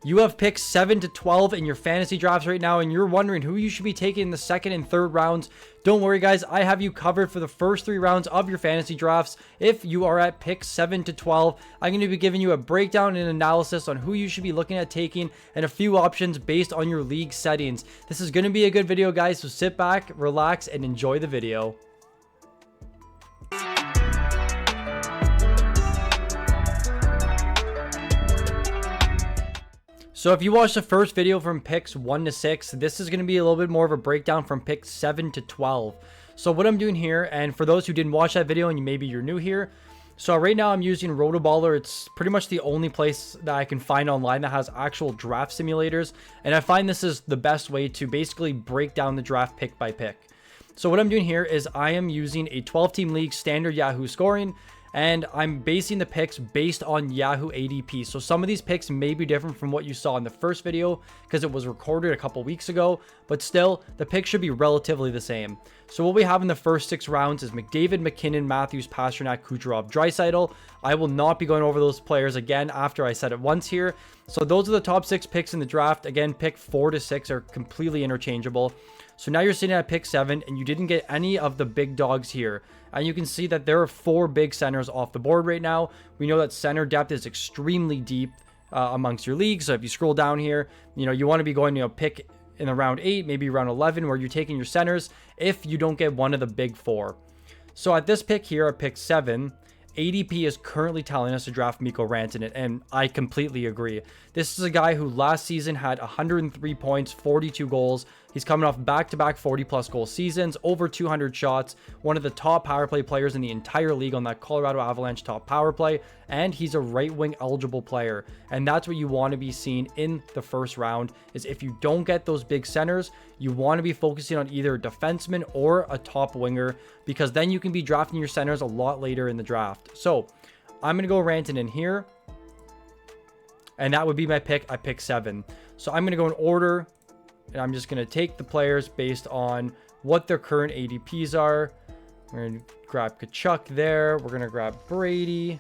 you have picks 7 to 12 in your fantasy drafts right now, and you're wondering who you should be taking in the second and third rounds, don't worry guys, I have you covered for the first 3 rounds of your fantasy drafts. If you are at picks 7 to 12, I'm going to be giving you a breakdown and analysis on who you should be looking at taking and a few options based on your league settings. This is going to be a good video guys, so sit back, relax, and enjoy the video. So if you watched the first video from picks 1 to 6, this is going to be a little bit more of a breakdown from picks 7 to 12. So what I'm doing here, and for those who didn't watch that video and maybe you're new here, so right now I'm using Rotoballer. It's pretty much the only place that I can find online that has actual draft simulators, and I find this is the best way to basically break down the draft pick by pick. So what I'm doing here is I am using a 12-team league standard Yahoo scoring, and I'm basing the picks based on Yahoo ADP. So some of these picks may be different from what you saw in the first video because it was recorded a couple weeks ago, but still the picks should be relatively the same. So what we have in the first 6 rounds is McDavid, McKinnon, Matthews, Pastrnak, Kucherov, Draisaitl. I will not be going over those players again after I said it once here. So those are the top 6 picks in the draft. Again, pick 4 to 6 are completely interchangeable. So now you're sitting at pick 7 and you didn't get any of the big dogs here. And you can see that there are 4 big centers off the board right now. We know that center depth is extremely deep amongst your leagues. So if you scroll down here, you want to be going, pick in the round 8, maybe round 11, where you're taking your centers if you don't get one of the big 4. So at this pick here, at pick 7, ADP is currently telling us to draft Mikko Rantanen, and I completely agree. This is a guy who last season had 103 points, 42 goals. He's coming off back-to-back 40-plus goal seasons, over 200 shots, one of the top power play players in the entire league on that Colorado Avalanche top power play, and he's a right-wing eligible player. And that's what you want to be seeing in the first round, is if you don't get those big centers, you want to be focusing on either a defenseman or a top winger, because then you can be drafting your centers a lot later in the draft. So I'm going to go Rantanen here, and that would be my pick at pick 7. So I'm going to go in order, and I'm just going to take the players based on what their current ADPs are. We're going to grab Kachuk there. We're going to grab Brady.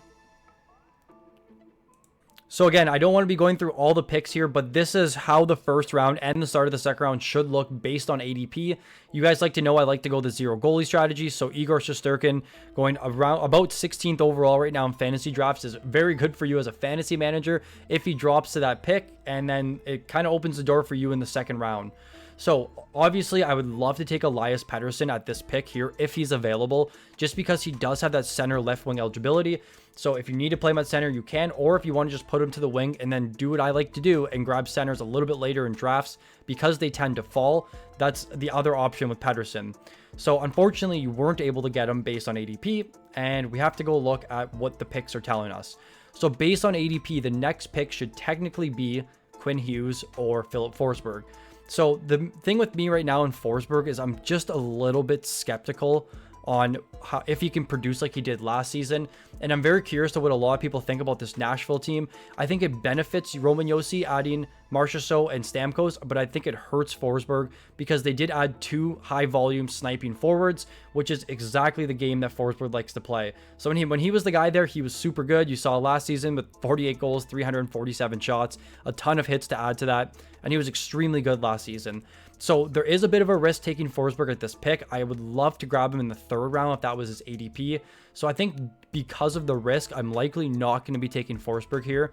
So again, I don't want to be going through all the picks here, but this is how the first round and the start of the second round should look based on ADP. You guys like to know I like to go the 0 goalie strategy. So Igor Shesterkin going around about 16th overall right now in fantasy drafts is very good for you as a fantasy manager if he drops to that pick, and then it kind of opens the door for you in the second round. So obviously I would love to take Elias Pettersson at this pick here if he's available, just because he does have that center left wing eligibility. So if you need to play him at center, you can, or if you want to just put him to the wing and then do what I like to do and grab centers a little bit later in drafts because they tend to fall, that's the other option with Pettersson. So unfortunately, you weren't able to get him based on ADP, and we have to go look at what the picks are telling us. So based on ADP, the next pick should technically be Quinn Hughes or Philip Forsberg. So the thing with me right now in Forsberg is I'm just a little bit skeptical on how, if he can produce like he did last season. And I'm very curious to what a lot of people think about this Nashville team. I think it benefits Roman Josi adding Marchessault and Stamkos, but I think it hurts Forsberg because they did add 2 high volume sniping forwards, which is exactly the game that Forsberg likes to play. So when he was the guy there, he was super good. You saw last season with 48 goals, 347 shots, a ton of hits to add to that, and he was extremely good last season. So there is a bit of a risk taking Forsberg at this pick. I would love to grab him in the 3rd round if that was his ADP. So I think because of the risk, I'm likely not going to be taking Forsberg here.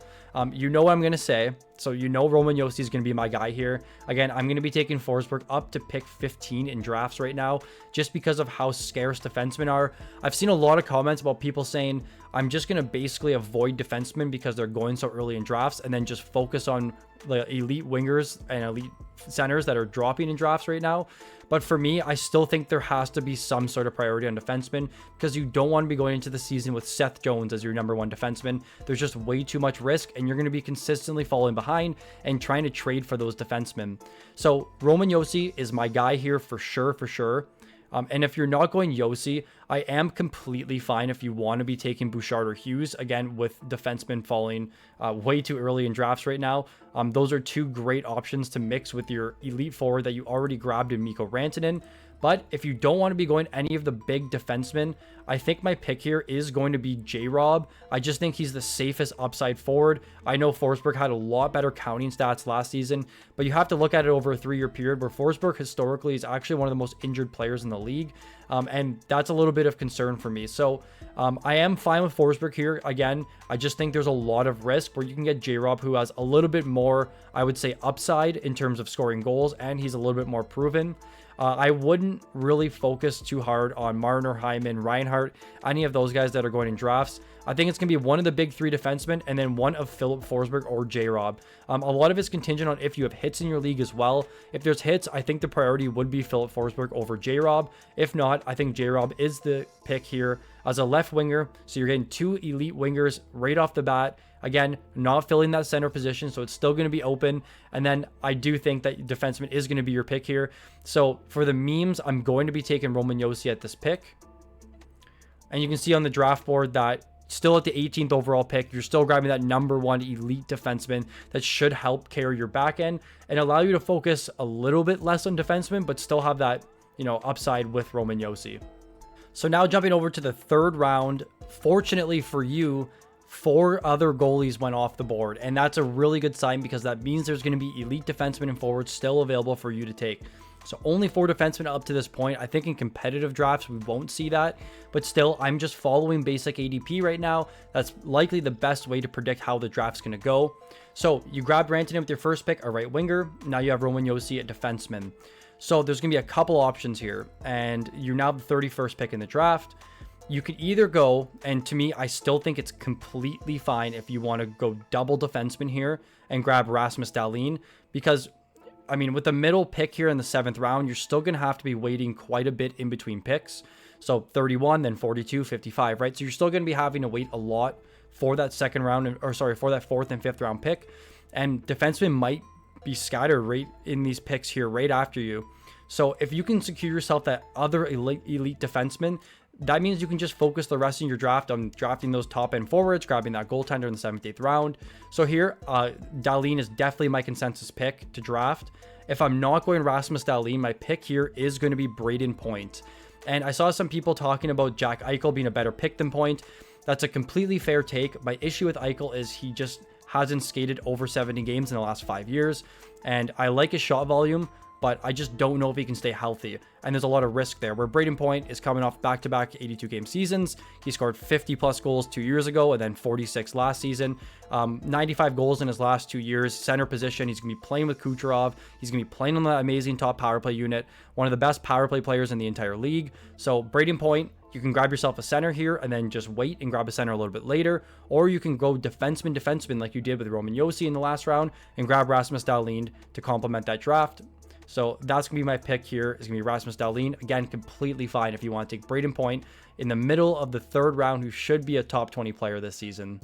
You know what I'm going to say. So you know Roman Josi is going to be my guy here. Again, I'm going to be taking Forsberg up to pick 15 in drafts right now, just because of how scarce defensemen are. I've seen a lot of comments about people saying, I'm just going to basically avoid defensemen because they're going so early in drafts, and then just focus on the elite wingers and elite centers that are dropping in drafts right now. But for me, I still think there has to be some sort of priority on defensemen, because you don't want to be going into the season with Seth Jones as your #1 defenseman. There's just way too much risk, and you're going to be consistently falling behind and trying to trade for those defensemen. So Roman Josi is my guy here for sure. And if you're not going Yosi, I am completely fine if you want to be taking Bouchard or Hughes, again, with defensemen falling way too early in drafts right now. Those are 2 great options to mix with your elite forward that you already grabbed in Mikko Rantanen. But if you don't want to be going any of the big defensemen, I think my pick here is going to be J-Rob. I just think he's the safest upside forward. I know Forsberg had a lot better counting stats last season, but you have to look at it over a 3-year period where Forsberg historically is actually one of the most injured players in the league. And that's a little bit of concern for me. So I am fine with Forsberg here. Again, I just think there's a lot of risk where you can get J-Rob, who has a little bit more, I would say, upside in terms of scoring goals, and he's a little bit more proven. I wouldn't really focus too hard on Marner, Hyman, Reinhardt, any of those guys that are going in drafts. I think it's going to be one of the big 3 defensemen and then one of Philip Forsberg or J-Rob. A lot of it's contingent on if you have hits in your league as well. If there's hits, I think the priority would be Philip Forsberg over J-Rob. If not, I think J-Rob is the pick here as a left winger. So you're getting 2 elite wingers right off the bat. Again, not filling that center position, so it's still going to be open. And then I do think that defenseman is going to be your pick here. So for the memes, I'm going to be taking Roman Yosi at this pick. And you can see on the draft board that still at the 18th overall pick, you're still grabbing that #1 elite defenseman that should help carry your back end and allow you to focus a little bit less on defenseman, but still have that, upside with Roman Yosi. So now jumping over to the 3rd round, fortunately for you, 4 other goalies went off the board, and that's a really good sign because that means there's going to be elite defensemen and forwards still available for you to take. So only 4 defensemen up to this point. I think in competitive drafts, we won't see that, but still, I'm just following basic ADP right now. That's likely the best way to predict how the draft's going to go. So you grab Rantanen with your first pick, a right winger. Now you have Roman Yosi, a defenseman. So there's going to be a couple options here, and you're now the 31st pick in the draft. You could either go, and to me, I still think it's completely fine if you want to go double defenseman here and grab Rasmus Dahlin, because, I mean, with the middle pick here in the 7th round, you're still going to have to be waiting quite a bit in between picks. So 31, then 42, 55, right? So you're still going to be having to wait a lot for that for that 4th and 5th round pick. And defensemen might be scattered right in these picks here right after you. So if you can secure yourself that other elite defenseman, that means you can just focus the rest of your draft on drafting those top end forwards, grabbing that goaltender in the 7th, 8th round. So here, Dahlin is definitely my consensus pick to draft. If I'm not going Rasmus Dahlin, my pick here is going to be Braden Point. And I saw some people talking about Jack Eichel being a better pick than Point. That's a completely fair take. My issue with Eichel is he just hasn't skated over 70 games in the last 5 years. And I like his shot volume, but I just don't know if he can stay healthy. And there's a lot of risk there, where Braden Point is coming off back-to-back 82-game seasons. He scored 50-plus goals 2 years ago and then 46 last season. 95 goals in his last 2 years. Center position, he's going to be playing with Kucherov. He's going to be playing on that amazing top power play unit. One of the best power play players in the entire league. So Braden Point, you can grab yourself a center here and then just wait and grab a center a little bit later. Or you can go defenseman like you did with Roman Yosi in the last round and grab Rasmus Dahlin to complement that draft. So that's going to be my pick here. It's going to be Rasmus Dahlin. Again, completely fine if you want to take Braden Point in the middle of the 3rd round, who should be a top 20 player this season.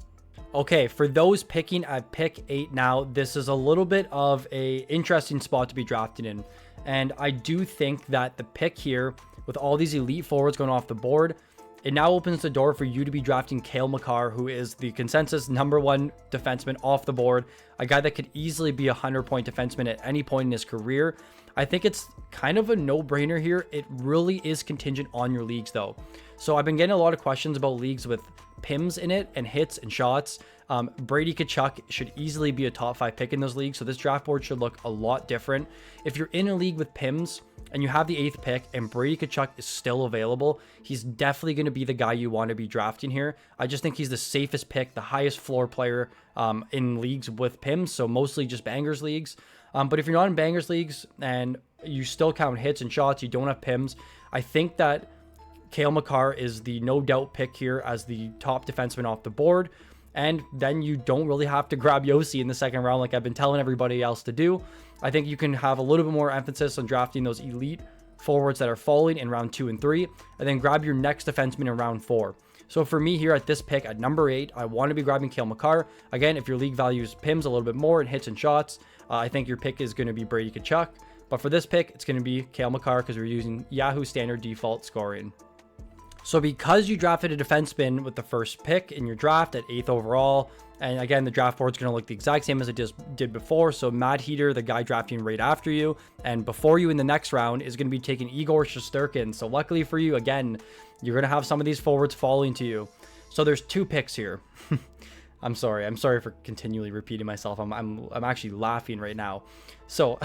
Okay, for those picking at pick 8 now, this is a little bit of a interesting spot to be drafted in. And I do think that the pick here, with all these elite forwards going off the board, it now opens the door for you to be drafting Cale Makar, who is the consensus #1 defenseman off the board, a guy that could easily be a 100-point defenseman at any point in his career. I think it's kind of a no-brainer here. It really is contingent on your leagues, though. So I've been getting a lot of questions about leagues with PIMs in it and hits and shots. Brady Tkachuk should easily be a top 5 pick in those leagues, so this draft board should look a lot different. If you're in a league with PIMs and you have the 8th pick and Brady Tkachuk is still available, he's definitely going to be the guy you want to be drafting here. I just think he's the safest pick, the highest floor player in leagues with PIMs, so mostly just bangers leagues. But if you're not in bangers leagues and you still count hits and shots, you don't have PIMs, I think that Cale Makar is the no doubt pick here as the top defenseman off the board. And then you don't really have to grab Yosi in the 2nd round like I've been telling everybody else to do. I think you can have a little bit more emphasis on drafting those elite forwards that are falling in round 2 and 3, and then grab your next defenseman in round 4. So for me here at this pick at number 8, I want to be grabbing Cale Makar. Again, if your league values PIMs a little bit more and hits and shots, I think your pick is going to be Brady Tkachuk. But for this pick, it's going to be Cale Makar because we're using Yahoo standard default scoring. So because you drafted a defenseman with the first pick in your draft at 8th overall, And again, the draft board's going to look the exact same as it just did before. So Mad Heater, the guy drafting right after you, and before you in the next round is going to be taking Igor Shesterkin. So luckily for you, again, you're going to have some of these forwards falling to you. So there's 2 picks here. I'm sorry for continually repeating myself. I'm actually laughing right now. So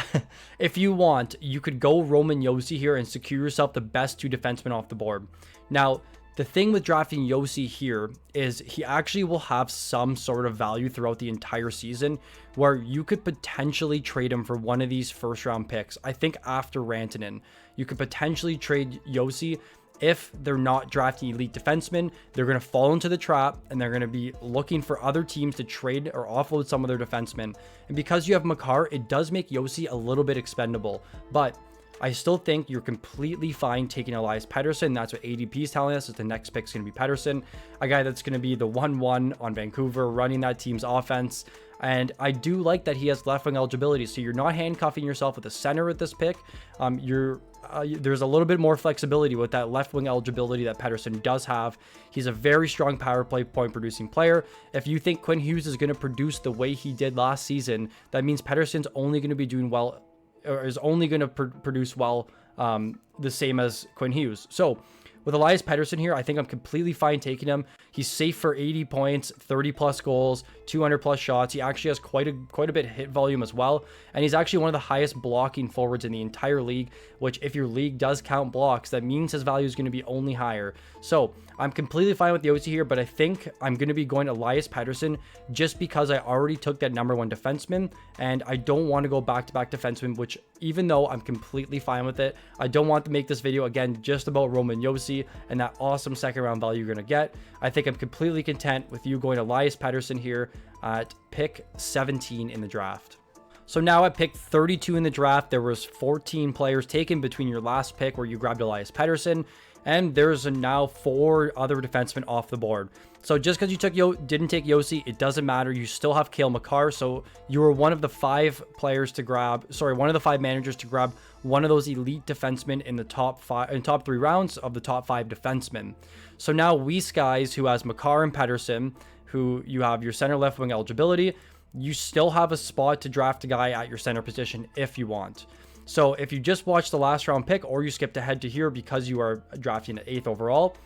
if you want, you could go Roman Yosi here and secure yourself the best 2 defensemen off the board. Now, the thing with drafting Yosi here is he actually will have some sort of value throughout the entire season, where you could potentially trade him for one of these first round picks. I think after Rantanen, you could potentially trade Yosi. If they're not drafting elite defensemen, they're going to fall into the trap and they're going to be looking for other teams to trade or offload some of their defensemen. And because you have Makar, it does make Yosi a little bit expendable, but I still think you're completely fine taking Elias Pettersson. That's what ADP is telling us, is the next pick is going to be Pettersson, a guy that's going to be the 1-1 on Vancouver, running that team's offense. And I do like that he has left wing eligibility, so you're not handcuffing yourself with a center with this pick. There's a little bit more flexibility with that left wing eligibility that Pettersson does have. He's a very strong power play point producing player. If you think Quinn Hughes is going to produce the way he did last season, that means Pettersson's only going to be doing well, or is only going to produce well, the same as Quinn Hughes. So with Elias Pettersson here, I think I'm completely fine taking him. He's safe for 80 points, 30 plus goals, 200 plus shots. He actually has quite a bit of hit volume as well. And he's actually one of the highest blocking forwards in the entire league, which if your league does count blocks, that means his value is going to be only higher. So I'm completely fine with the OC here, but I think I'm going to be going Elias Pettersson just because I already took that #1 defenseman, and I don't want to go back-to-back defenseman, which even though I'm completely fine with it, I don't want to make this video, again, just about Roman Yosi and that awesome second-round value you're going to get. I think I'm completely content with you going Elias Pettersson here at pick 17 in the draft. So now at pick 32 in the draft, there was 14 players taken between your last pick where you grabbed Elias Pettersson, and there's now 4 other defensemen off the board. So just because you didn't take Yosi, it doesn't matter. You still have Cale Makar, so you were one of the 5 managers to grab one of those elite defensemen in the top 3 rounds of the top 5 defensemen. So now Weiss guys, who has Makar and Pettersson, who you have your center left wing eligibility, you still have a spot to draft a guy at your center position if you want. So if you just watched the last round pick, or you skipped ahead to here because you are drafting at 8th overall,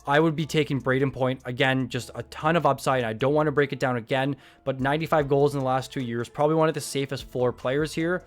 I would be taking Braden Point. Again, just a ton of upside. I don't want to break it down again, but 95 goals in the last 2 years, probably one of the safest floor players here.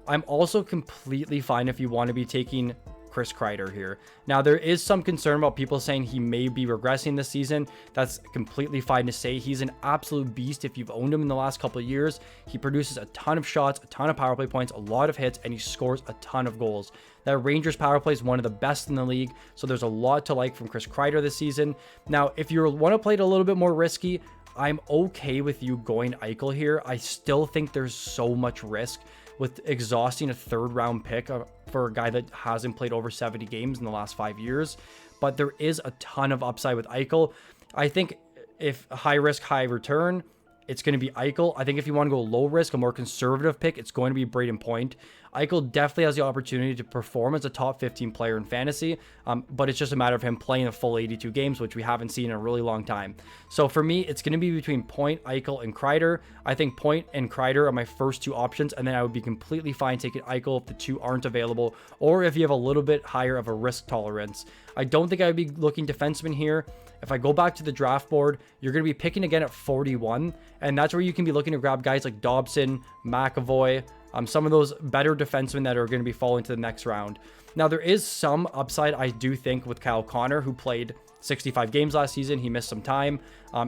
I'm also completely fine if you want to be taking Chris Kreider here. Now, there is some concern about people saying he may be regressing this season. That's completely fine to say. He's an absolute beast if you've owned him in the last couple of years. He produces a ton of shots, a ton of power play points, a lot of hits, and he scores a ton of goals. That Rangers power play is one of the best in the league, so there's a lot to like from Chris Kreider this season. Now, if you want to play it a little bit more risky, I'm okay with you going Eichel here. I still think there's so much risk with exhausting a 3rd round pick for a guy that hasn't played over 70 games in the last 5 years. But there is a ton of upside with Eichel. I think if high risk, high return, it's going to be Eichel. I think if you want to go low risk, a more conservative pick, it's going to be Braden Point. Eichel definitely has the opportunity to perform as a top 15 player in fantasy, but it's just a matter of him playing a full 82 games, which we haven't seen in a really long time. So for me, it's going to be between Point, Eichel, and Kreider. I think Point and Kreider are my first 2 options, and then I would be completely fine taking Eichel if the 2 aren't available, or if you have a little bit higher of a risk tolerance. I don't think I would be looking defenseman here. If I go back to the draft board, you're going to be picking again at 41, and that's where you can be looking to grab guys like Dobson, McAvoy, some of those better defensemen that are going to be falling to the next round. Now, there is some upside, I do think, with Kyle Connor, who played 65 games last season. He missed some time,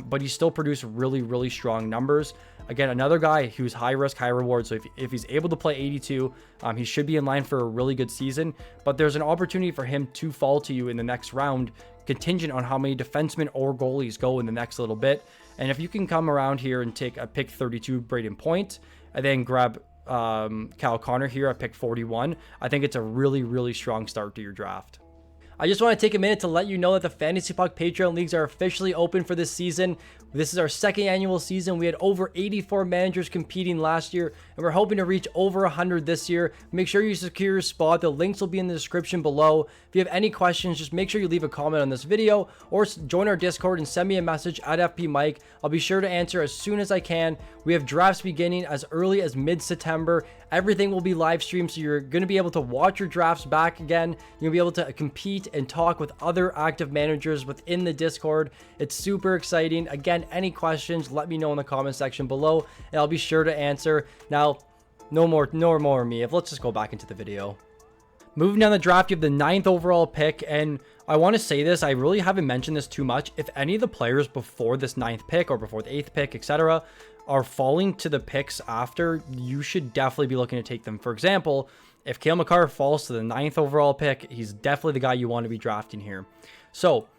but he still produced really, really strong numbers. Again, another guy who's high risk, high reward. So if he's able to play 82, he should be in line for a really good season. But there's an opportunity for him to fall to you in the next round, contingent on how many defensemen or goalies go in the next little bit. And if you can come around here and take a pick 32 Braden Point, and then grab Kyle Connor here at pick 41, I think it's a really, really strong start to your draft. I just want to take a minute to let you know that the Fantasy Puck Patreon leagues are officially open for this season. This is our second annual season. We had over 84 managers competing last year, and we're hoping to reach over 100 this year. Make sure you secure your spot. The links will be in the description below. If you have any questions, just make sure you leave a comment on this video or join our Discord and send me a message at FPMike. I'll be sure to answer as soon as I can. We have drafts beginning as early as mid-September. Everything will be live streamed, so you're going to be able to watch your drafts back again. You'll be able to compete and talk with other active managers within the Discord. It's super exciting. Again, any questions, let me know in the comment section below, and I'll be sure to answer. Now, no more of me. Let's just go back into the video. Moving down the draft, you have the 9th overall pick, and I want to say this, I really haven't mentioned this too much. If any of the players before this 9th pick or before the 8th pick, etc., are falling to the picks after, you should definitely be looking to take them. For example, if Cale Makar falls to the 9th overall pick, he's definitely the guy you want to be drafting here. So,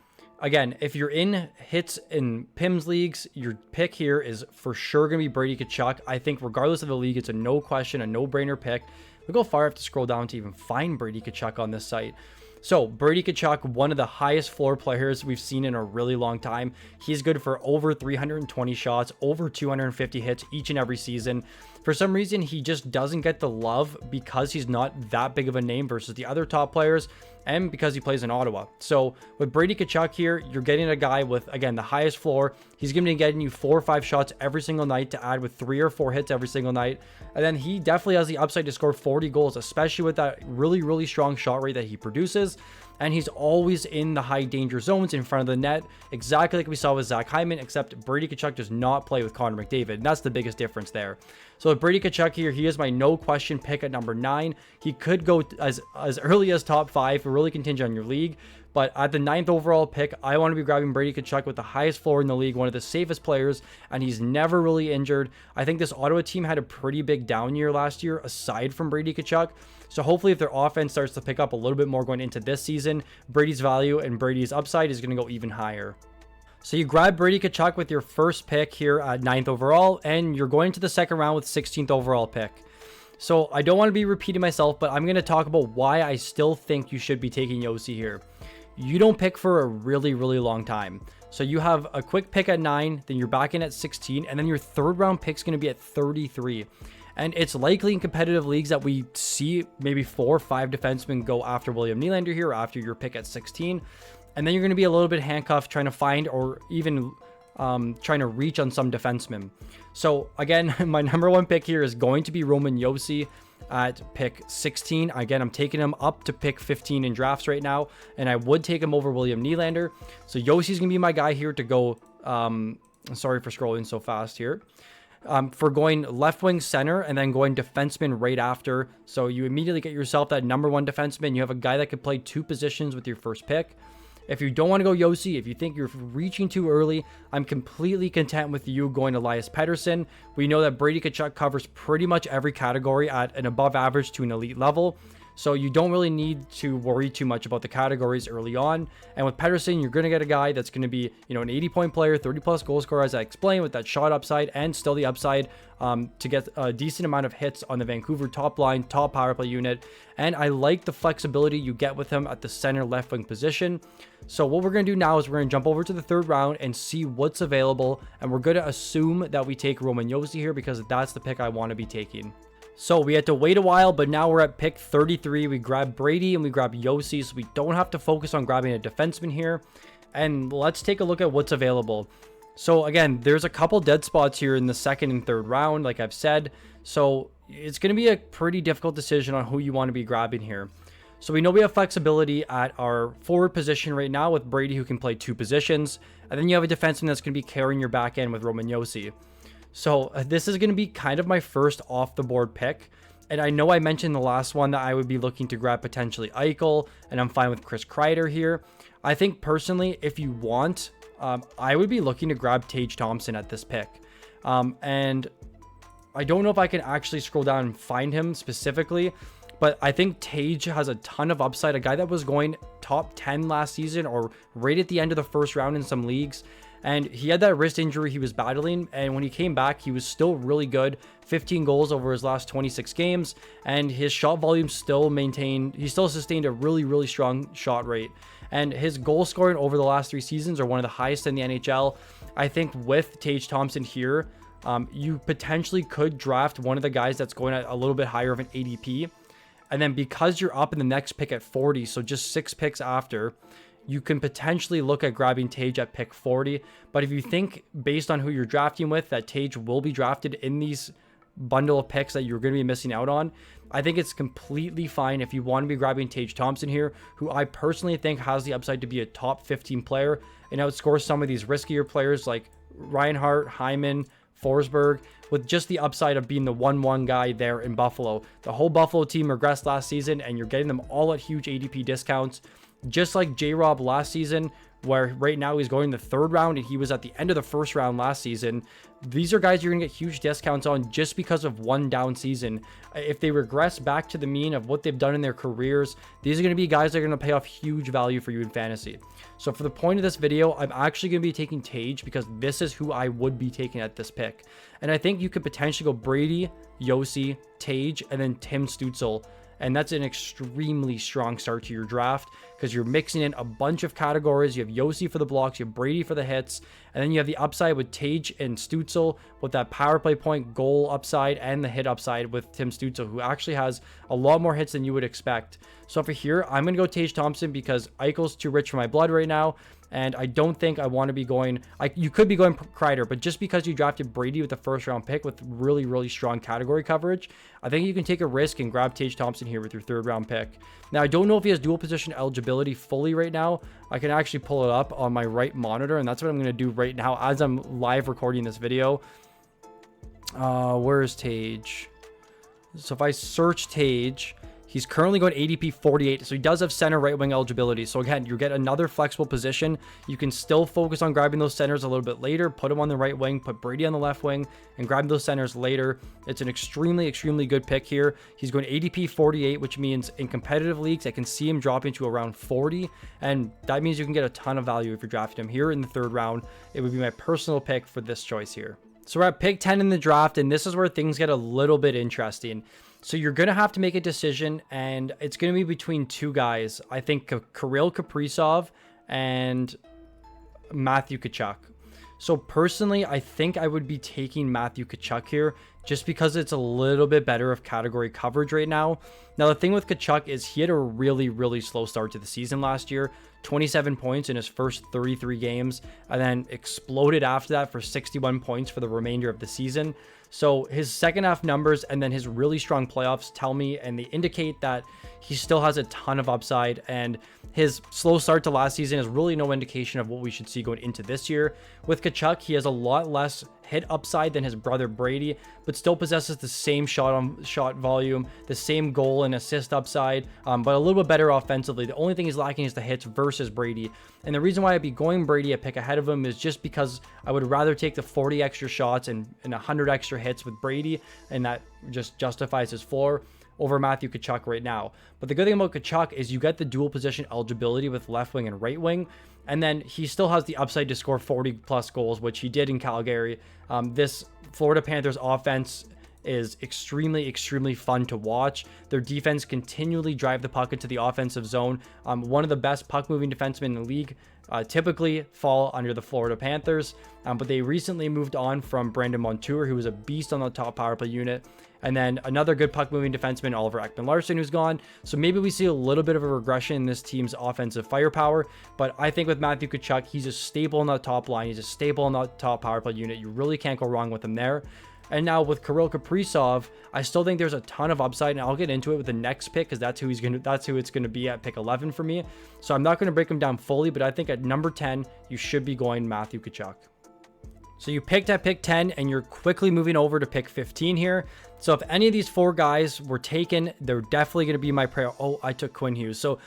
again, if you're in hits in PIMS leagues, your pick here is for sure going to be Brady Tkachuk. I think regardless of the league, it's a no question, a no-brainer pick. Look how far I have to scroll down to even find Brady Tkachuk on this site. So, Brady Tkachuk, one of the highest floor players we've seen in a really long time. He's good for over 320 shots, over 250 hits each and every season. For some reason, he just doesn't get the love because he's not that big of a name versus the other top players, and because he plays in Ottawa. So with Brady Tkachuk here, you're getting a guy with, again, the highest floor. He's going to be getting you 4 or 5 shots every single night to add with 3 or 4 hits every single night. And then he definitely has the upside to score 40 goals, especially with that really, really strong shot rate that he produces. And he's always in the high danger zones in front of the net, exactly like we saw with Zach Hyman, except Brady Tkachuk does not play with Connor McDavid. And that's the biggest difference there. So with Brady Tkachuk here, he is my no question pick at number 9. He could go as early as top 5, really contingent on your league. But at the 9th overall pick, I want to be grabbing Brady Tkachuk with the highest floor in the league, one of the safest players, and he's never really injured. I think this Ottawa team had a pretty big down year last year, aside from Brady Tkachuk. So hopefully if their offense starts to pick up a little bit more going into this season, Brady's value and Brady's upside is going to go even higher. So you grab Brady Tkachuk with your first pick here at 9th overall, and you're going to the second round with 16th overall pick. So I don't want to be repeating myself, but I'm going to talk about why I still think you should be taking Yosi here. You don't pick for a really, really long time. So you have a quick pick at 9, then you're back in at 16, and then your third round pick is going to be at 33. And it's likely in competitive leagues that we see maybe 4 or 5 defensemen go after William Nylander here after your pick at 16. And then you're going to be a little bit handcuffed trying to find or even trying to reach on some defensemen. So again, my number 1 pick here is going to be Roman Yosi at pick 16. Again, I'm taking him up to pick 15 in drafts right now, and I would take him over William Nylander. So Yosi's going to be my guy here to go. Sorry for scrolling so fast here. For going left wing center and then going defenseman right after. So you immediately get yourself that number 1 defenseman. You have a guy that could play 2 positions with your first pick. If you don't want to go Yosi, if you think you're reaching too early, I'm completely content with you going Elias Pettersson. We know that Brady Tkachuk covers pretty much every category at an above average to an elite level. So you don't really need to worry too much about the categories early on. And with Pettersson, you're going to get a guy that's going to be, an 80-point player, 30-plus goal scorer, as I explained, with that shot upside and still the upside to get a decent amount of hits on the Vancouver top line, top power play unit. And I like the flexibility you get with him at the center left wing position. So what we're going to do now is we're going to jump over to the third round and see what's available. And we're going to assume that we take Roman Yosi here because that's the pick I want to be taking. So we had to wait a while, but now we're at pick 33. We grab Brady and we grab Yosi, so we don't have to focus on grabbing a defenseman here. And let's take a look at what's available. So again, there's a couple dead spots here in the second and third round, like I've said. So it's going to be a pretty difficult decision on who you want to be grabbing here. So we know we have flexibility at our forward position right now with Brady, who can play 2 positions. And then you have a defenseman that's going to be carrying your back end with Roman Yosi. So this is going to be kind of my first off the board pick. And I know I mentioned the last one that I would be looking to grab potentially Eichel, and I'm fine with Chris Kreider here. I think personally, if you want, I would be looking to grab Tage Thompson at this pick. And I don't know if I can actually scroll down and find him specifically, but I think Tage has a ton of upside. A guy that was going top 10 last season or right at the end of the first round in some leagues. And he had that wrist injury he was battling, and when he came back, he was still really good. 15 goals over his last 26 games, and his shot volume still maintained. He still sustained a really strong shot rate, and his goal scoring over the last 3 seasons are one of the highest in the NHL. I think with Tage Thompson here, you potentially could draft one of the guys that's going at a little bit higher of an ADP, and then because you're up in the next pick at 40, so just 6 picks after, you can potentially look at grabbing Tage at pick 40. But if you think, based on who you're drafting with, that Tage will be drafted in these bundle of picks that you're going to be missing out on, I think it's completely fine if you want to be grabbing Tage Thompson here, who I personally think has the upside to be a top 15 player and outscore some of these riskier players like Reinhart, Hyman, Forsberg, with just the upside of being the 1-1 guy there in Buffalo. The whole Buffalo team regressed last season, and you're getting them all at huge ADP discounts. Just like J-Rob last season, where right now he's going the 3rd round and he was at the end of the 1st round last season. These are guys you're going to get huge discounts on just because of one down season. If they regress back to the mean of what they've done in their careers, these are going to be guys that are going to pay off huge value for you in fantasy. So for the point of this video, I'm actually going to be taking Tage because this is who I would be taking at this pick. And I think you could potentially go Brady, Yosi, Tage, and then Tim Stützle. And that's an extremely strong start to your draft because you're mixing in a bunch of categories. You have Yosi for the blocks, you have Brady for the hits, and then you have the upside with Tage and Stützle with that power play point goal upside and the hit upside with Tim Stützle, who actually has a lot more hits than you would expect. So for here, I'm going to go Tage Thompson because Eichel's too rich for my blood right now. And I don't think I want to be going... you could be going Kreider, but just because you drafted Brady with the 1st round pick with really strong category coverage, I think you can take a risk and grab Tage Thompson here with your 3rd round pick. Now, I don't know if he has dual position eligibility fully right now. I can actually pull it up on my right monitor, and that's what I'm going to do right now as I'm live recording this video. Where is Tage? So if I search Tage... He's currently going ADP 48, so he does have center right wing eligibility. So again, you get another flexible position. You can still focus on grabbing those centers a little bit later, put him on the right wing, put Brady on the left wing, and grab those centers later. It's an extremely good pick here. He's going ADP 48, which means in competitive leagues, I can see him dropping to around 40, and that means you can get a ton of value if you're drafting him here in the 3rd round. It would be my personal pick for this choice here. So we're at pick 10 in the draft, and this is where things get a little bit interesting. So you're going to have to make a decision, and it's going to be between 2 guys. I think Kirill Kaprizov and Matthew Tkachuk. So personally, I think I would be taking Matthew Tkachuk here just because it's a little bit better of category coverage right now. Now, the thing with Tkachuk is he had a really slow start to the season last year. 27 points in his first 33 games, and then exploded after that for 61 points for the remainder of the season. So his second half numbers and then his really strong playoffs tell me, and they indicate that he still has a ton of upside, and his slow start to last season is really no indication of what we should see going into this year. With Tkachuk, he has a lot less hit upside than his brother Brady, but still possesses the same shot volume, the same goal and assist upside, but a little bit better offensively. The only thing he's lacking is the hits versus Brady. And the reason why I'd be going Brady a pick ahead of him is just because I would rather take the 40 extra shots and 100 extra hits with Brady, and that just justifies his floor over Matthew Tkachuk right now. But the good thing about Tkachuk is you get the dual position eligibility with left wing and right wing, and then he still has the upside to score 40 plus goals, which he did in Calgary. This Florida Panthers offense is extremely fun to watch. Their defense continually drive the puck into the offensive zone. One of the best puck moving defensemen in the league typically fall under the Florida Panthers, but they recently moved on from Brandon Montour, who was a beast on the top power play unit, and then another good puck moving defenseman, Oliver Ekman-Larsson, who's gone. So maybe we see a little bit of a regression in this team's offensive firepower, but I think with Matthew Tkachuk, he's a staple in the top line. He's a staple in the top power play unit. You really can't go wrong with him there. And now with Kirill Kaprizov, I still think there's a ton of upside, and I'll get into it with the next pick because that's who it's gonna be at pick 11 for me. So I'm not gonna break him down fully, but I think at number 10, you should be going Matthew Tkachuk. So you picked at pick 10 and you're quickly moving over to pick 15 here. So if any of these 4 guys were taken, they're definitely going to be my prayer. Oh, I took Quinn Hughes. So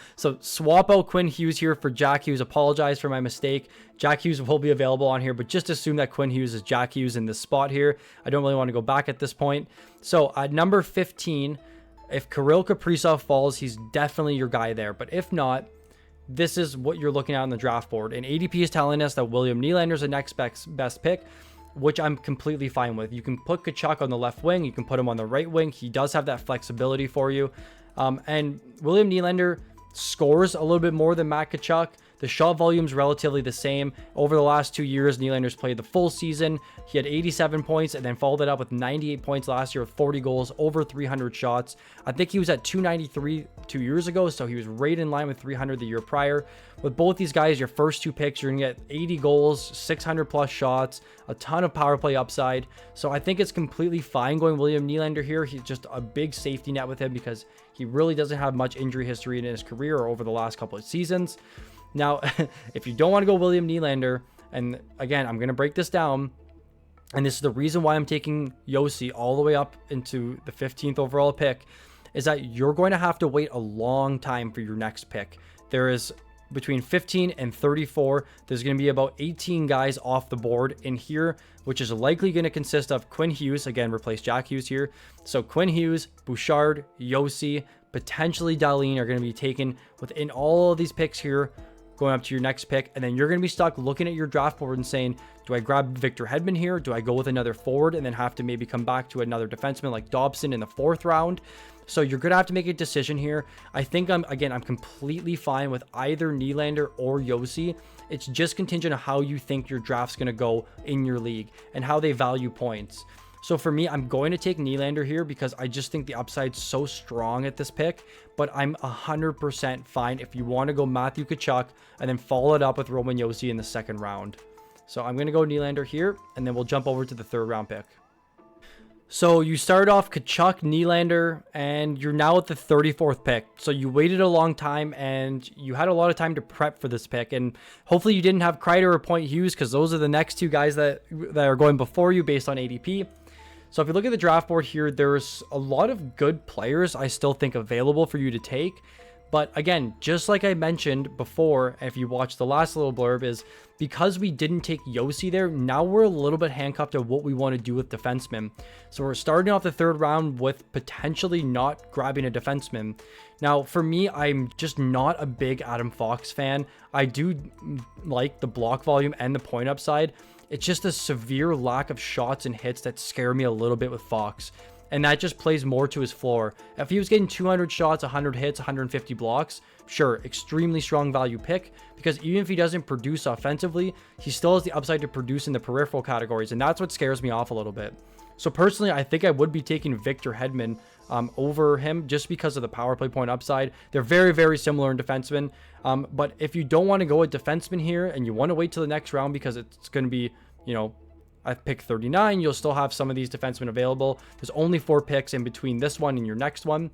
swap out Quinn Hughes here for Jack Hughes. Apologize for my mistake. Jack Hughes will be available on here, but just assume that Quinn Hughes is Jack Hughes in this spot here. I don't really want to go back at this point. So at number 15, if Kirill Kaprizov falls, he's definitely your guy there. But if not, this is what you're looking at on the draft board. And ADP is telling us that William Nylander is the next best pick, which I'm completely fine with. You can put Tkachuk on the left wing. You can put him on the right wing. He does have that flexibility for you. And William Nylander scores a little bit more than Matt Tkachuk. The shot volume is relatively the same. Over the last 2 years, Nylander's played the full season. He had 87 points and then followed it up with 98 points last year with 40 goals, over 300 shots. I think he was at 293 2 years ago, so he was right in line with 300 the year prior. With both these guys, your first two picks, you're going to get 80 goals, 600 plus shots, a ton of power play upside. So I think it's completely fine going William Nylander here. He's just a big safety net with him because he really doesn't have much injury history in his career or over the last couple of seasons. Now, if you don't want to go William Nylander, and again, I'm going to break this down, and this is the reason why I'm taking Yosi all the way up into the 15th overall pick, is that you're going to have to wait a long time for your next pick. There is between 15 and 34, there's going to be about 18 guys off the board in here, which is likely going to consist of Quinn Hughes, again, replace Jack Hughes here. So Quinn Hughes, Bouchard, Yosi, potentially Dahlin are going to be taken within all of these picks here, going up to your next pick. And then you're going to be stuck looking at your draft board and saying, do I grab Victor Hedman here? Do I go with another forward and then have to maybe come back to another defenseman like Dobson in the 4th round? So you're going to have to make a decision here. I think I'm completely fine with either Nylander or Yosi. It's just contingent on how you think your draft's going to go in your league and how they value points. So for me, I'm going to take Nylander here because I just think the upside's so strong at this pick, but I'm 100% fine if you want to go Matthew Tkachuk and then follow it up with Roman Yosi in the 2nd round. So I'm going to go Nylander here, and then we'll jump over to the 3rd round pick. So you start off Tkachuk, Nylander, and you're now at the 34th pick. So you waited a long time, and you had a lot of time to prep for this pick. And hopefully you didn't have Kreider or Point Hughes, because those are the next two guys that are going before you based on ADP. So if you look at the draft board here, there's a lot of good players I still think available for you to take. But again, just like I mentioned before, if you watched the last little blurb, is because we didn't take Yosi there, now we're a little bit handcuffed to what we want to do with defensemen. So we're starting off the 3rd round with potentially not grabbing a defenseman. Now, for me, I'm just not a big Adam Fox fan. I do like the block volume and the point upside. It's just a severe lack of shots and hits that scare me a little bit with Fox. And that just plays more to his floor. If he was getting 200 shots, 100 hits, 150 blocks, sure, extremely strong value pick. Because even if he doesn't produce offensively, he still has the upside to produce in the peripheral categories. And that's what scares me off a little bit. So personally, I think I would be taking Victor Hedman over him just because of the power play point upside. They're very, very similar in defensemen. But if you don't want to go a defenseman here and you want to wait till the next round because it's going to be, you know, at pick 39, you'll still have some of these defensemen available. There's only 4 picks in between this one and your next one.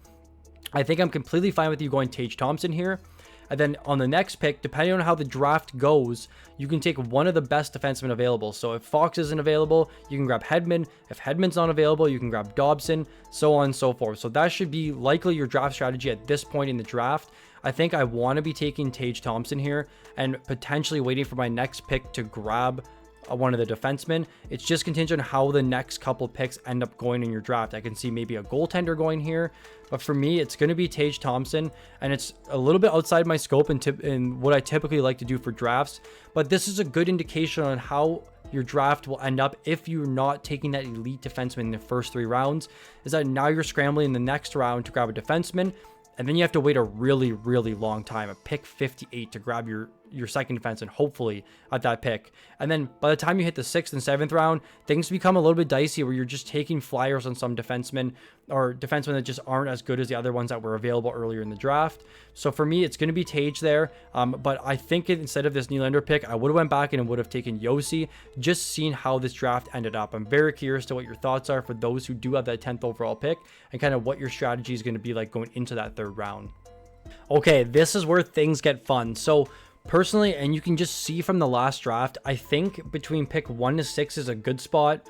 I think I'm completely fine with you going Tage Thompson here. And then on the next pick, depending on how the draft goes, you can take one of the best defensemen available. So if Fox isn't available, you can grab Hedman. If Hedman's not available, you can grab Dobson, so on and so forth. So that should be likely your draft strategy at this point in the draft. I think I want to be taking Tage Thompson here and potentially waiting for my next pick to grab one of the defensemen. It's just contingent on how the next couple picks end up going in your draft. I can see maybe a goaltender going here, but for me, it's going to be Tage Thompson, and it's a little bit outside my scope and what I typically like to do for drafts, but this is a good indication on how your draft will end up if you're not taking that elite defenseman in the first 3 rounds, is that now you're scrambling in the next round to grab a defenseman, and then you have to wait a really, really long time, a pick 58 to grab your second defenseman, hopefully at that pick. And then by the time you hit the 6th and 7th round, things become a little bit dicey where you're just taking flyers on some defensemen or defensemen that just aren't as good as the other ones that were available earlier in the draft. So for me, it's going to be Tage there. But I think instead of this Nylander pick, I would have went back and would have taken Yosi, just seeing how this draft ended up. I'm very curious to what your thoughts are for those who do have that 10th overall pick and kind of what your strategy is going to be like going into that 3rd round. Okay, this is where things get fun. So personally, and you can just see from the last draft, I think between pick 1 to 6 is a good spot.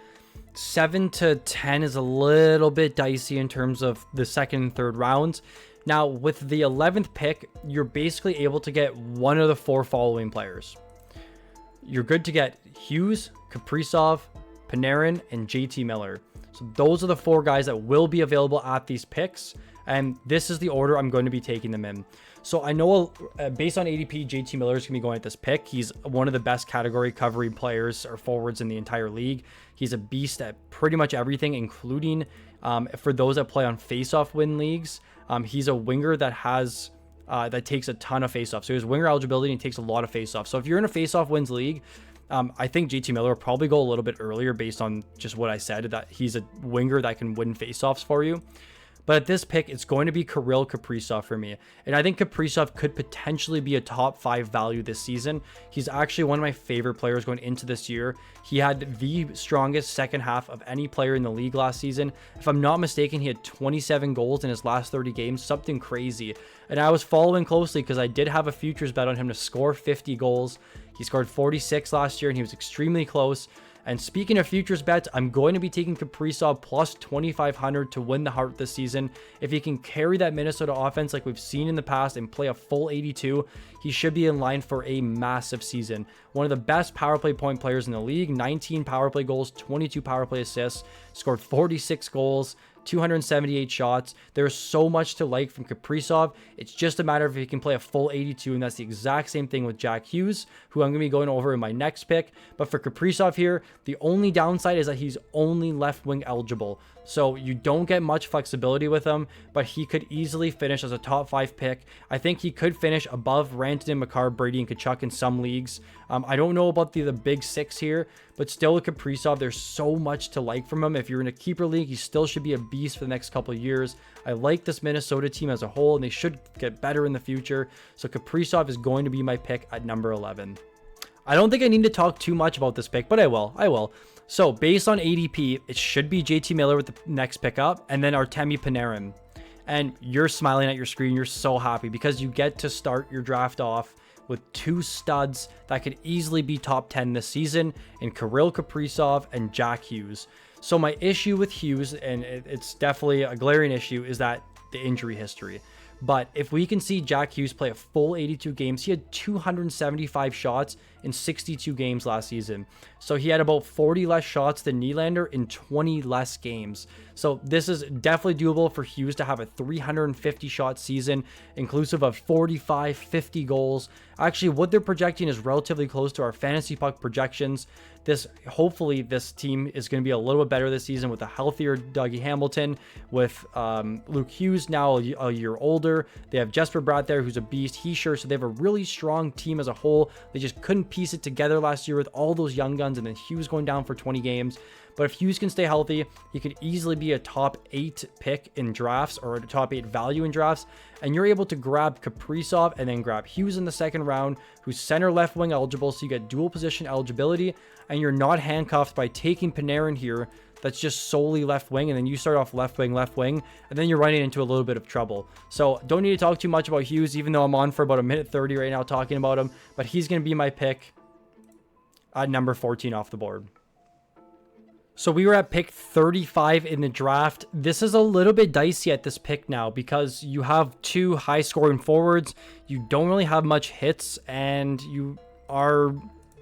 7 to 10 is a little bit dicey in terms of the 2nd and 3rd rounds. Now, with the 11th pick, you're basically able to get one of the 4 following players. You're good to get Hughes, Kaprizov, Panarin, and JT Miller. So those are the 4 guys that will be available at these picks. And this is the order I'm going to be taking them in. So I know based on ADP, JT Miller is going to be going at this pick. He's one of the best category covering players or forwards in the entire league. He's a beast at pretty much everything, including for those that play on face-off win leagues. He's a winger that has that takes a ton of face-offs. So his winger eligibility and he takes a lot of face-offs. So if you're in a face-off wins league, I think JT Miller will probably go a little bit earlier based on just what I said, that he's a winger that can win face-offs for you. But at this pick, it's going to be Kirill Kaprizov for me. And I think Kaprizov could potentially be a top 5 value this season. He's actually one of my favorite players going into this year. He had the strongest second half of any player in the league last season. If I'm not mistaken, he had 27 goals in his last 30 games, something crazy. And I was following closely because I did have a futures bet on him to score 50 goals. He scored 46 last year and he was extremely close. And speaking of futures bets, I'm going to be taking Kaprizov plus 2,500 to win the Hart this season. If he can carry that Minnesota offense like we've seen in the past and play a full 82, he should be in line for a massive season. One of the best power play point players in the league, 19 power play goals, 22 power play assists, scored 46 goals, 278 shots. There's so much to like from Kaprizov. It's just a matter of if he can play a full 82, and that's the exact same thing with Jack Hughes, who I'm going to be going over in my next pick. But for Kaprizov here, the only downside is that he's only left wing eligible. So you don't get much flexibility with him, but he could easily finish as a top 5 pick. I think he could finish above Rantanen, Makar, Brady, and Tkachuk in some leagues. I don't know about the big 6 here, but still with Kaprizov, there's so much to like from him. If you're in a keeper league, he still should be a beast for the next couple of years. I like this Minnesota team as a whole, and they should get better in the future. So Kaprizov is going to be my pick at number 11. I don't think I need to talk too much about this pick, but I will. So based on ADP, it should be JT Miller with the next pickup, and then Artemi Panarin. And you're smiling at your screen. You're so happy because you get to start your draft off with 2 studs that could easily be top 10 this season in Kirill Kaprizov and Jack Hughes. So my issue with Hughes, and it's definitely a glaring issue, is that the injury history. But if we can see Jack Hughes play a full 82 games, he had 275 shots in 62 games last season. So he had about 40 less shots than Nylander in 20 less games. So this is definitely doable for Hughes to have a 350 shot season, inclusive of 45, 50 goals. Actually, what they're projecting is relatively close to our fantasy puck projections. Hopefully this team is going to be a little bit better this season with a healthier Dougie Hamilton, with Luke Hughes now a year older. They have Jesper Bratt there, who's a beast. So they have a really strong team as a whole. They just couldn't piece it together last year with all those young guns, and then Hughes going down for 20 games. But if Hughes can stay healthy, he could easily be a top 8 pick in drafts, or a top 8 value in drafts. And you're able to grab Kaprizov and then grab Hughes in the second round, who's center left wing eligible. So you get dual position eligibility, and you're not handcuffed by taking Panarin here. That's just solely left wing, and then you start off left wing, and then you're running into a little bit of trouble. So don't need to talk too much about Hughes, even though I'm on for about a minute 30 right now talking about him. But he's going to be my pick at number 14 off the board. So we were at pick 35 in the draft. This is a little bit dicey at this pick now because you have 2 high scoring forwards. You don't really have much hits, and you are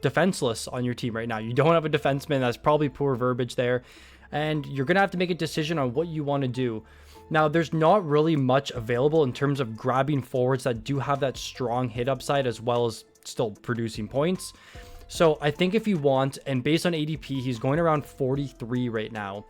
defenseless on your team right now. You don't have a defenseman. That's probably poor verbiage there. And you're going to have to make a decision on what you want to do. Now, there's not really much available in terms of grabbing forwards that do have that strong hit upside as well as still producing points. So I think if you want, and based on ADP, he's going around 43 right now.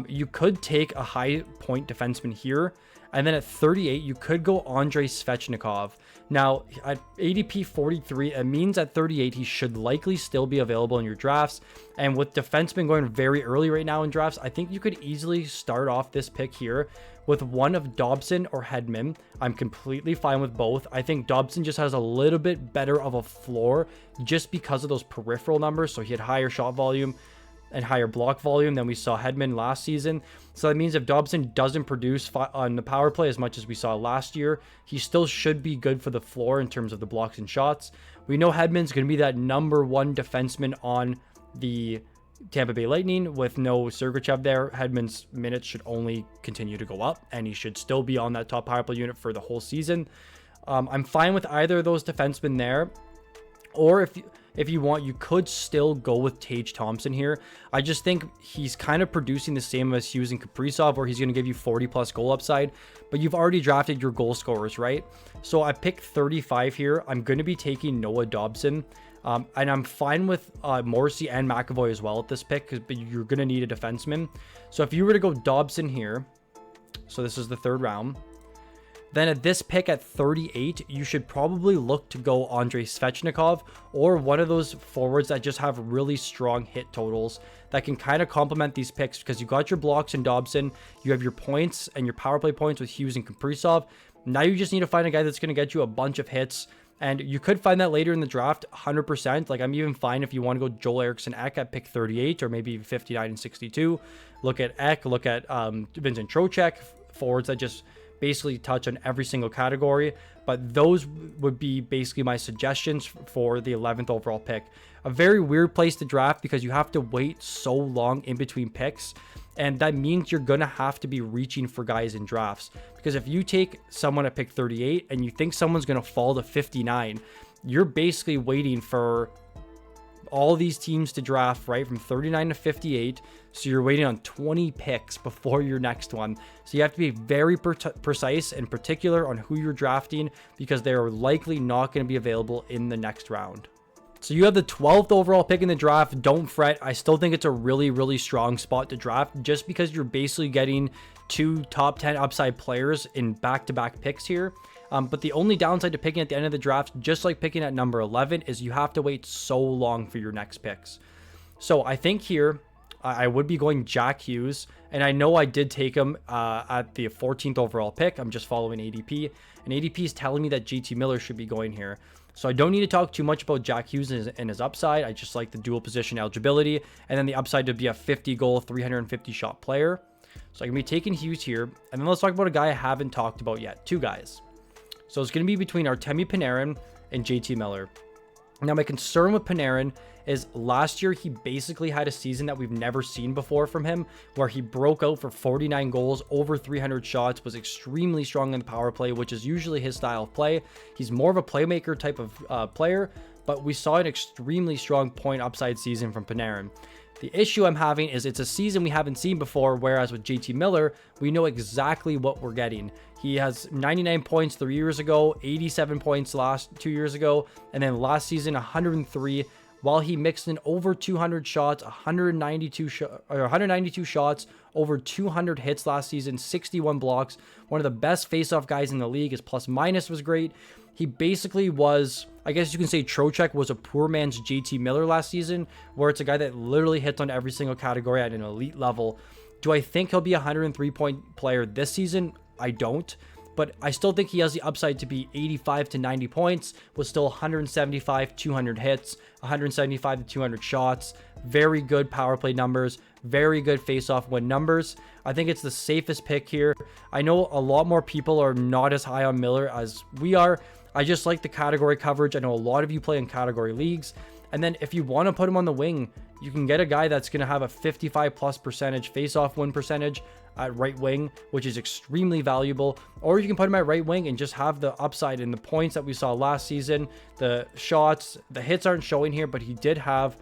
You could take a high point defenseman here. And then at 38, you could go Andrei Svechnikov. Now, at ADP 43, it means at 38, he should likely still be available in your drafts. And with defensemen going very early right now in drafts, I think you could easily start off this pick here with one of Dobson or Hedman. I'm completely fine with both. I think Dobson just has a little bit better of a floor just because of those peripheral numbers. So he had higher shot volume and higher block volume than we saw Hedman last season. So that means if Dobson doesn't produce on the power play as much as we saw last year, he still should be good for the floor in terms of the blocks and shots. We know Hedman's going to be that number 1 defenseman on the Tampa Bay Lightning. With no Sergachev there, Hedman's minutes should only continue to go up, and he should still be on that top power play unit for the whole season. I'm fine with either of those defensemen there. Or if you want, you could still go with Tage Thompson here. I just think he's kind of producing the same as Hughes and Kaprizov, where he's going to give you 40 plus goal upside, but you've already drafted your goal scorers, right? So I picked 35 here. I'm going to be taking Noah Dobson. And I'm fine with Morrissey and McAvoy as well at this pick, but you're going to need a defenseman. So if you were to go Dobson here, so this is the third round, then at this pick at 38, you should probably look to go Andrei Svechnikov or one of those forwards that just have really strong hit totals that can kind of complement these picks, because you got your blocks in Dobson, you have your points and your power play points with Hughes and Kaprizov. Now you just need to find a guy that's going to get you a bunch of hits, and you could find that later in the draft 100%. Like, I'm even fine if you want to go Joel Eriksson Ek at pick 38 or maybe 59 and 62. Look at Ek, look at Vincent Trocheck, forwards that just basically touch on every single category. But those would be basically my suggestions for the 11th overall pick. A very weird place to draft because you have to wait so long in between picks, and that means you're gonna have to be reaching for guys in drafts, because if you take someone at pick 38 and you think someone's gonna fall to 59, you're basically waiting for all these teams to draft, right, from 39 to 58. So you're waiting on 20 picks before your next one. So you have to be very precise and particular on who you're drafting, because they are likely not going to be available in the next round. So you have the 12th overall pick in the draft. Don't fret. I still think it's a really, really strong spot to draft, just because you're basically getting two top 10 upside players in back-to-back picks here. But the only downside to picking at the end of the draft, just like picking at number 11, is you have to wait so long for your next picks. So I think here I would be going Jack Hughes, and I know I did take him at the 14th overall pick. I'm just following ADP, and ADP is telling me that JT Miller should be going here. So I don't need to talk too much about Jack Hughes and his upside. I just like the dual position eligibility, and then the upside to be a 50-goal, 350-shot player. So I'm going to be taking Hughes here, and then let's talk about a guy I haven't talked about yet. Two guys. So it's going to be between Artemi Panarin and JT Miller. Now, my concern with Panarin is last year he basically had a season that we've never seen before from him, where he broke out for 49 goals, over 300 shots, was extremely strong in the power play, which is usually his style of play. He's more of a playmaker type of player, but we saw an extremely strong point upside season from Panarin. The issue I'm having is it's a season we haven't seen before, whereas with JT Miller, we know exactly what we're getting. He has 99 points 3 years ago, 87 points last 2 years ago, and then last season 103, while he mixed in over 200 shots, 192 shots, over 200 hits last season, 61 blocks, one of the best face-off guys in the league. His plus minus was great. He basically was, I guess you can say Trocheck was a poor man's JT Miller last season, where it's a guy that literally hits on every single category at an elite level. Do I think he'll be a 103-point player this season? I don't, but I still think he has the upside to be 85 to 90 points with still 175, 200 hits, 175 to 200 shots, very good power play numbers, very good face-off win numbers. I think it's the safest pick here. I know a lot more people are not as high on Miller as we are. I just like the category coverage. I know a lot of you play in category leagues. And then if you want to put him on the wing, you can get a guy that's going to have a 55+% face-off win percentage at right wing, which is extremely valuable. Or you can put him at right wing and just have the upside in the points that we saw last season. The shots, the hits aren't showing here, but he did have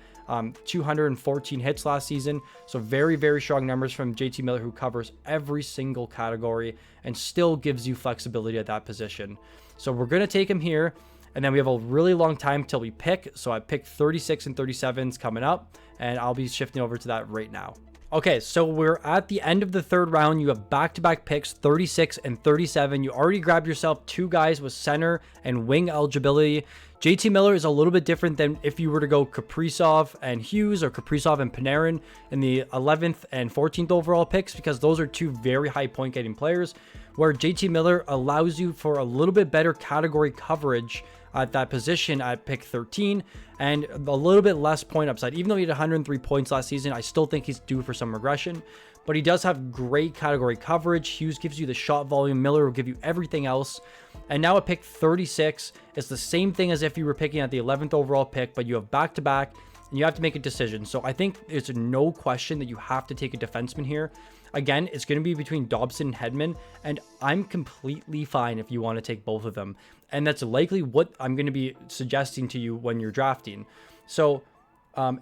214 hits last season. So very, very strong numbers from JT Miller, who covers every single category and still gives you flexibility at that position. So we're going to take him here. And then we have a really long time till we pick. So I picked 36 and 37s coming up, and I'll be shifting over to that right now. Okay, so we're at the end of the third round. You have back-to-back picks, 36 and 37. You already grabbed yourself two guys with center and wing eligibility. JT Miller is a little bit different than if you were to go Kaprizov and Hughes or Kaprizov and Panarin in the 11th and 14th overall picks, because those are two very high point-getting players, where JT Miller allows you for a little bit better category coverage at that position at pick 13 and a little bit less point upside. Even though he had 103 points last season, I still think he's due for some regression, but he does have great category coverage. Hughes gives you the shot volume. Miller will give you everything else. And now at pick 36, it's the same thing as if you were picking at the 11th overall pick, but you have back-to-back and you have to make a decision. So I think there's no question that you have to take a defenseman here. Again, it's going to be between Dobson and Hedman, and I'm completely fine if you want to take both of them. And that's likely what I'm going to be suggesting to you when you're drafting. So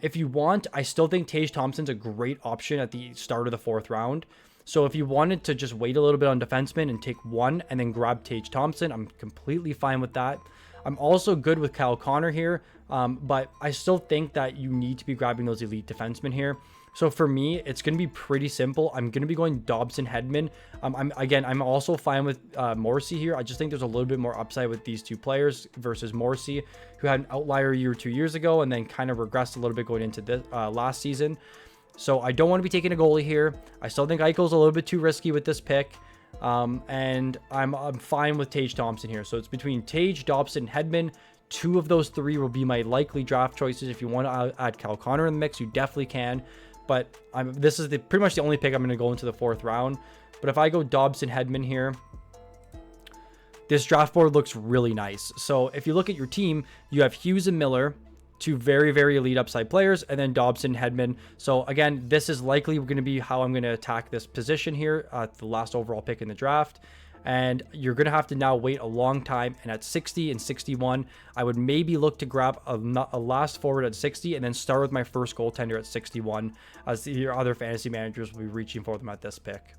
if you want, I still think Tage Thompson's a great option at the start of the 4th round. So if you wanted to just wait a little bit on defenseman and take one and then grab Tage Thompson, I'm completely fine with that. I'm also good with Kyle Connor here, but I still think that you need to be grabbing those elite defensemen here. So for me, it's going to be pretty simple. I'm going to be going Dobson, Hedman. I'm also fine with Morrissey here. I just think there's a little bit more upside with these two players versus Morrissey, who had an outlier year 2 years ago and then kind of regressed a little bit going into this last season. So I don't want to be taking a goalie here. I still think Eichel's a little bit too risky with this pick. And I'm fine with Tage Thompson here. So it's between Tage, Dobson, Hedman. 2 of those 3 will be my likely draft choices. If you want to add Kyle Connor in the mix, you definitely can. But this is pretty much the only pick I'm going to go into the 4th round. But if I go Dobson, Hedman here, this draft board looks really nice. So if you look at your team, you have Hughes and Miller, 2 very, very elite upside players, and then Dobson, Hedman. So again, this is likely going to be how I'm going to attack this position here at the last overall pick in the draft. And you're going to have to now wait a long time. And at 60 and 61, I would maybe look to grab a last forward at 60 and then start with my first goaltender at 61, as your other fantasy managers will be reaching for them at this pick.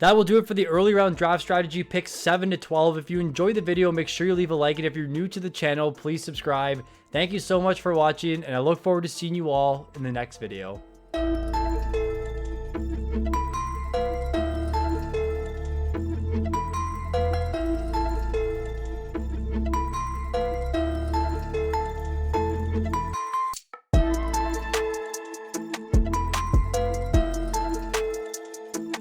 That will do it for the early round draft strategy, picks 7 to 12. If you enjoyed the video, make sure you leave a like. And if you're new to the channel, please subscribe. Thank you so much for watching, and I look forward to seeing you all in the next video.